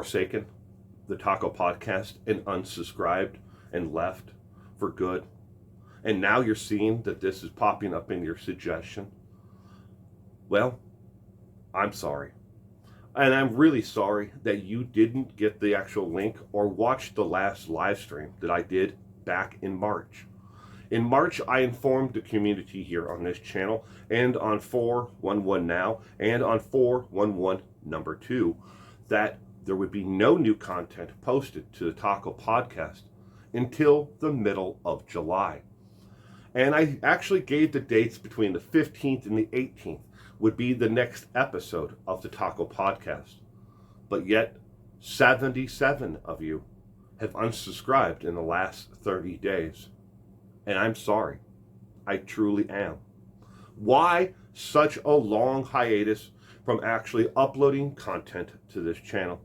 forsaken the Taco Podcast and unsubscribed and left for good, and now you're seeing that this is popping up in your suggestion, well, I'm sorry. And I'm really sorry that you didn't get the actual link or watch the last live stream that I did back in March. In March, I informed the community here on this channel and on 411 Now and on 411 number 2 that there would be no new content posted to the Taco Podcast until the middle of July. And I actually gave the dates between the 15th and the 18th would be the next episode of the Taco Podcast. But yet, 77 of you have unsubscribed in the last 30 days. And I'm sorry. I truly am. Why such a long hiatus from actually uploading content to this channel?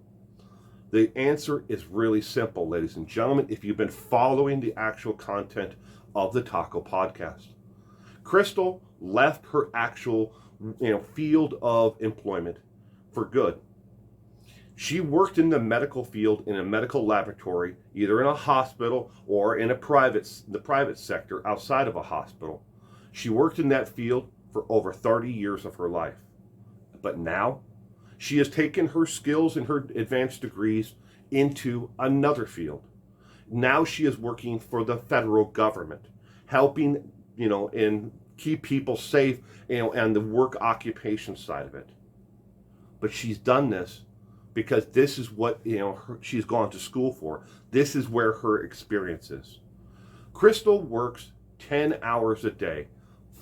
The answer is really simple, ladies and gentlemen, if you've been following the actual content of the Taco Podcast. Crystal left her actual field of employment for good. She worked in the medical field in a medical laboratory, either in a hospital or in the private sector outside of a hospital. She worked in that field for over 30 years of her life. But now, she has taken her skills and her advanced degrees into another field. Now she is working for the federal government, helping, and keep people safe, and the work occupation side of it. But she's done this because this is what, she's gone to school for. This is where her experience is. Crystal works 10 hours a day,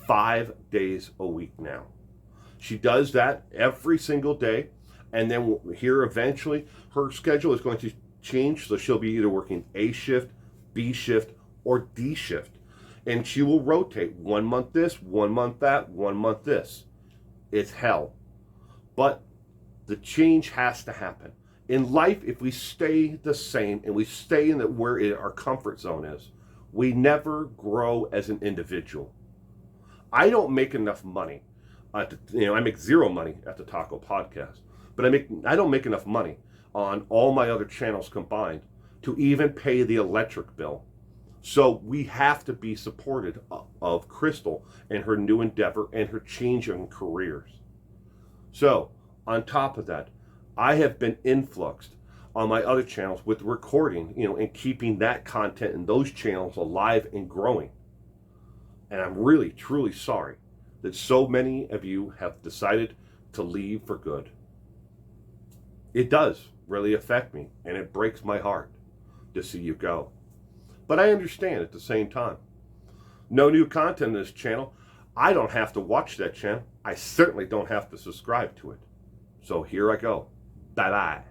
5 days a week now. She does that every single day, and then here eventually her schedule is going to change, so she'll be either working A shift, B shift, or D shift. And she will rotate 1 month this, 1 month that, 1 month this. It's hell. But the change has to happen. In life, if we stay the same and we stay in where our comfort zone is, we never grow as an individual. I don't make enough money. I make zero money at the Taco Podcast, but I don't make enough money on all my other channels combined to even pay the electric bill. So we have to be supported of Crystal and her new endeavor and her changing careers. So on top of that, I have been influxed on my other channels with recording, and keeping that content and those channels alive and growing. And I'm really, truly sorry that so many of you have decided to leave for good. It does really affect me, and it breaks my heart to see you go. But I understand at the same time. No new content on this channel. I don't have to watch that channel. I certainly don't have to subscribe to it. So here I go. Bye-bye.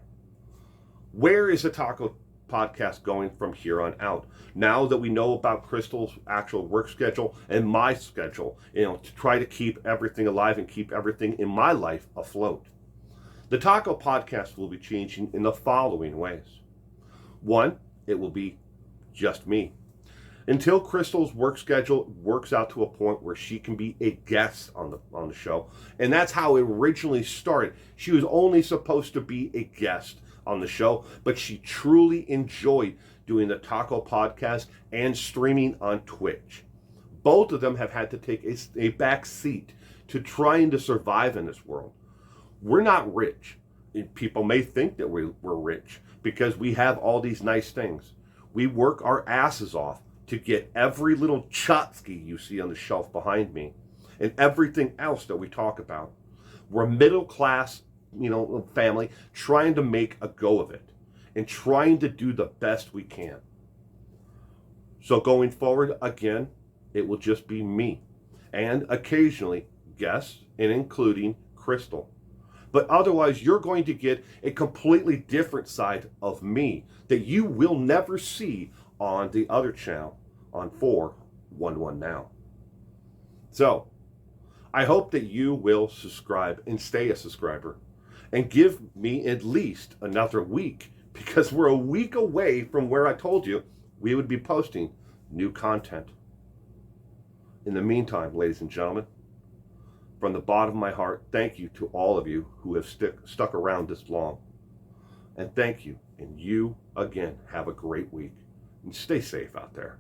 Where is the Taco Podcast going from here on out? Now that we know about Crystal's actual work schedule and my schedule, to try to keep everything alive and keep everything in my life afloat. The Taco Podcast will be changing in the following ways. One, it will be just me. Until Crystal's work schedule works out to a point where she can be a guest on the show. And that's how it originally started. She was only supposed to be a guest on the show, but she truly enjoyed doing the Taco Podcast and streaming on Twitch. Both of them have had to take a back seat to trying to survive in this world. We're not rich. People may think that we're rich because we have all these nice things. We work our asses off to get every little chotsky you see on the shelf behind me and everything else that we talk about. We're a middle class, family trying to make a go of it and trying to do the best we can. So going forward, again, it will just be me and occasionally guests and including Crystal. But otherwise, you're going to get a completely different side of me that you will never see on the other channel on 411 Now. So, I hope that you will subscribe and stay a subscriber and give me at least another week, because we're a week away from where I told you we would be posting new content. In the meantime, ladies and gentlemen, from the bottom of my heart, thank you to all of you who have stuck around this long. And thank you. And you, again, have a great week. And stay safe out there.